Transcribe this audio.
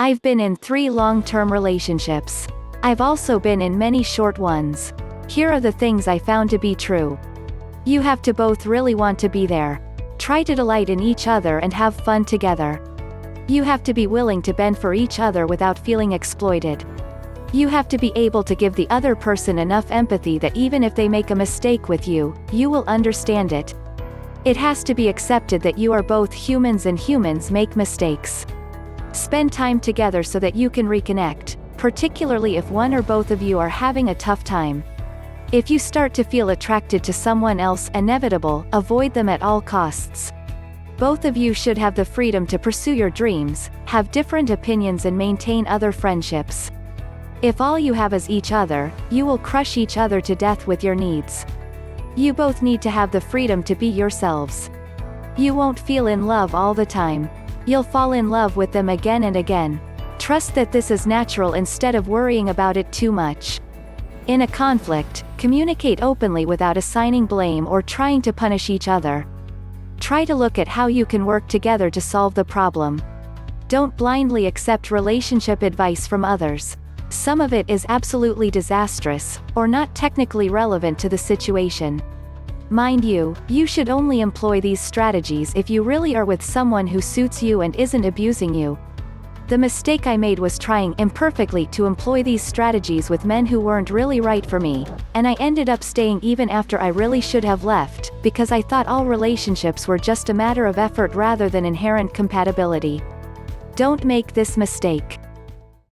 I've been in 3 long-term relationships. I've also been in many short ones. Here are the things I found to be true. You have to both really want to be there. Try to delight in each other and have fun together. You have to be willing to bend for each other without feeling exploited. You have to be able to give the other person enough empathy that even if they make a mistake with you, you will understand it. It has to be accepted that you are both humans and humans make mistakes. Spend time together so that you can reconnect, particularly if one or both of you are having a tough time. If you start to feel attracted to someone else, inevitable, avoid them at all costs. Both of you should have the freedom to pursue your dreams, have different opinions and maintain other friendships. If all you have is each other, you will crush each other to death with your needs. You both need to have the freedom to be yourselves. You won't feel in love all the time. You'll fall in love with them again and again. Trust that this is natural instead of worrying about it too much. In a conflict, communicate openly without assigning blame or trying to punish each other. Try to look at how you can work together to solve the problem. Don't blindly accept relationship advice from others. Some of it is absolutely disastrous, or not technically relevant to the situation. Mind you, you should only employ these strategies if you really are with someone who suits you and isn't abusing you. The mistake I made was trying imperfectly to employ these strategies with men who weren't really right for me, and I ended up staying even after I really should have left, because I thought all relationships were just a matter of effort rather than inherent compatibility. Don't make this mistake.